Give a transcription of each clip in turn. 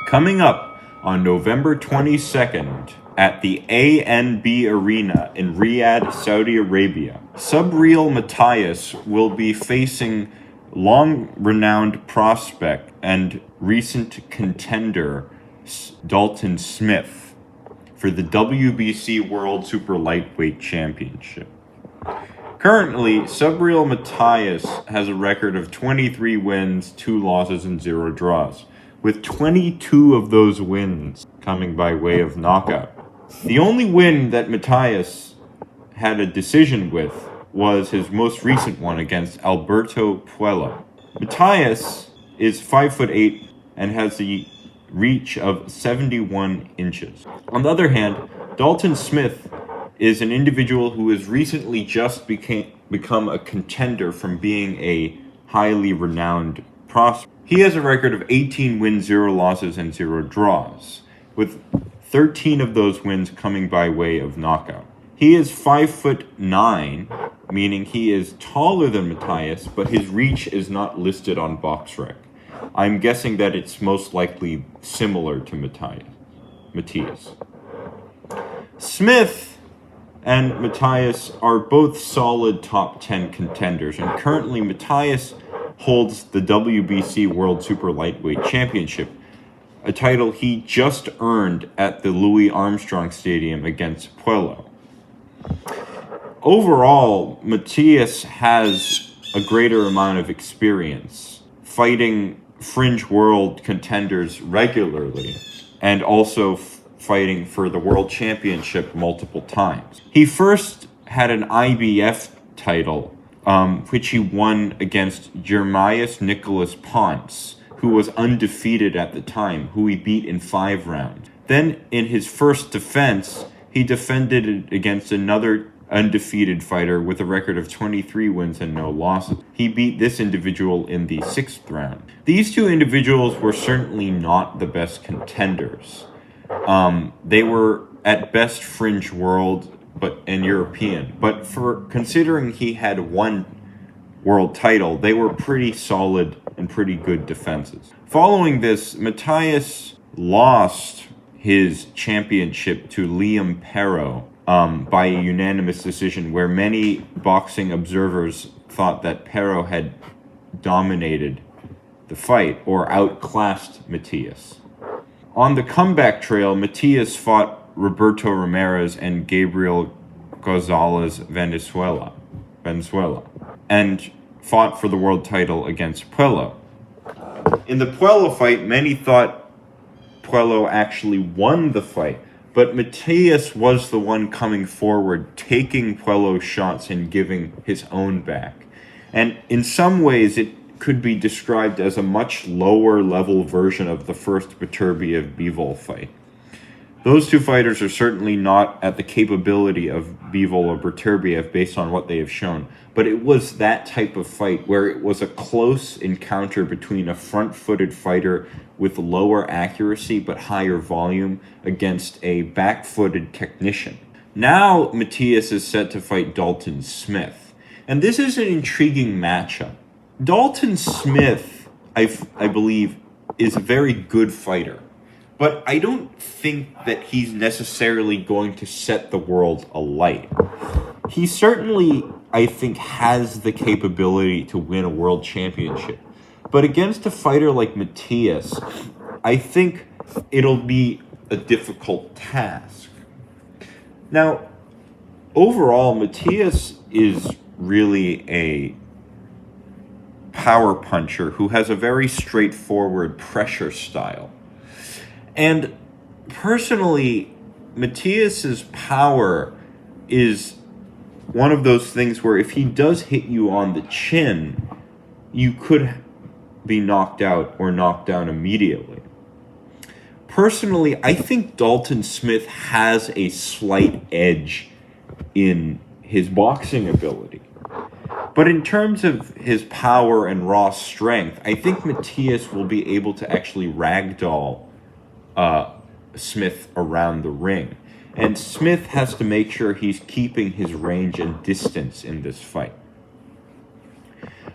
Coming up on November 22nd at the ANB Arena in Riyadh, Saudi Arabia, Subriel Matias will be facing long-renowned prospect and recent contender Dalton Smith for the WBC World Super Lightweight Championship. Currently, Subriel Matias has a record of 23 wins, 2 losses, and 0 draws, with 22 of those wins coming by way of knockout. The only win that Matias had a decision with was his most recent one against Alberto Puello. Matias is 5'8" and has the reach of 71 inches. On the other hand, Dalton Smith is an individual who has recently just become a contender from being a highly renowned prospect. He has a record of 18 wins, 0 losses, and 0 draws, with 13 of those wins coming by way of knockout. He is 5'9", meaning he is taller than Matias, but his reach is not listed on BoxRec. I'm guessing that it's most likely similar to Matias. Smith and Matias are both solid top 10 contenders, and currently Matias holds the WBC World Super Lightweight Championship, a title he just earned at the Louis Armstrong Stadium against Puello. Overall, Matias has a greater amount of experience fighting fringe world contenders regularly and also fighting for the world championship multiple times. He first had an IBF title, which he won against Jeremias Nicholas Ponce, who was undefeated at the time, who he beat in 5 rounds. Then, in his first defense, he defended it against another undefeated fighter with a record of 23 wins and no losses. He beat this individual in the 6th round. These two individuals were certainly not the best contenders. They were at best fringe world and European, but for considering he had one world title, they were pretty solid and pretty good defenses. Following this, Matias lost his championship to Liam Perro by a unanimous decision, where many boxing observers thought that Perro had dominated the fight or outclassed Matias. On the comeback trail, Matias fought Roberto Ramirez and Gabriel Gonzalez Venezuela, and fought for the world title against Puello. In the Puello fight, many thought Puello actually won the fight, but Matias was the one coming forward, taking Puello's shots and giving his own back. And in some ways, it could be described as a much lower level version of the first Beterbiev-Bivol fight. Those two fighters are certainly not at the capability of Bivol or Beterbiev based on what they have shown, but it was that type of fight where it was a close encounter between a front-footed fighter with lower accuracy but higher volume against a back-footed technician. Now Matias is set to fight Dalton Smith, and this is an intriguing matchup. Dalton Smith, I believe, is a very good fighter, but I don't think that he's necessarily going to set the world alight. He certainly, I think, has the capability to win a world championship, but against a fighter like Matias, I think it'll be a difficult task. Now, overall, Matias is really a power puncher who has a very straightforward pressure style. And personally, Matias's power is one of those things where if he does hit you on the chin, you could be knocked out or knocked down immediately. Personally, I think Dalton Smith has a slight edge in his boxing ability. But in terms of his power and raw strength, I think Matias will be able to actually ragdoll Smith around the ring. And Smith has to make sure he's keeping his range and distance in this fight.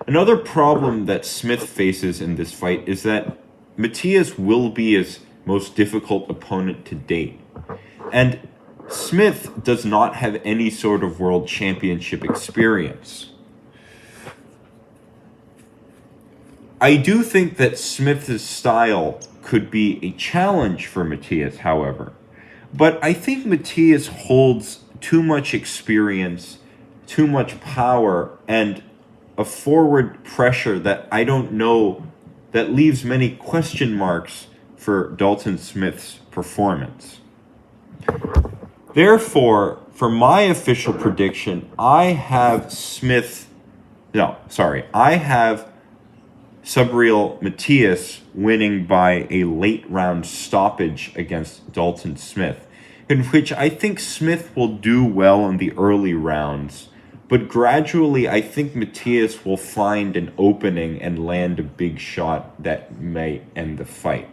Another problem that Smith faces in this fight is that Matias will be his most difficult opponent to date. And Smith does not have any sort of world championship experience. I do think that Smith's style could be a challenge for Matias, however. But I think Matias holds too much experience, too much power, and a forward pressure that I don't know, that leaves many question marks for Dalton Smith's performance. Therefore, for my official prediction, I have Subriel Matias winning by a late round stoppage against Dalton Smith, in which I think Smith will do well in the early rounds, but gradually I think Matias will find an opening and land a big shot that may end the fight.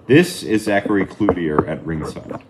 This is Zachary Cloutier at Ringside.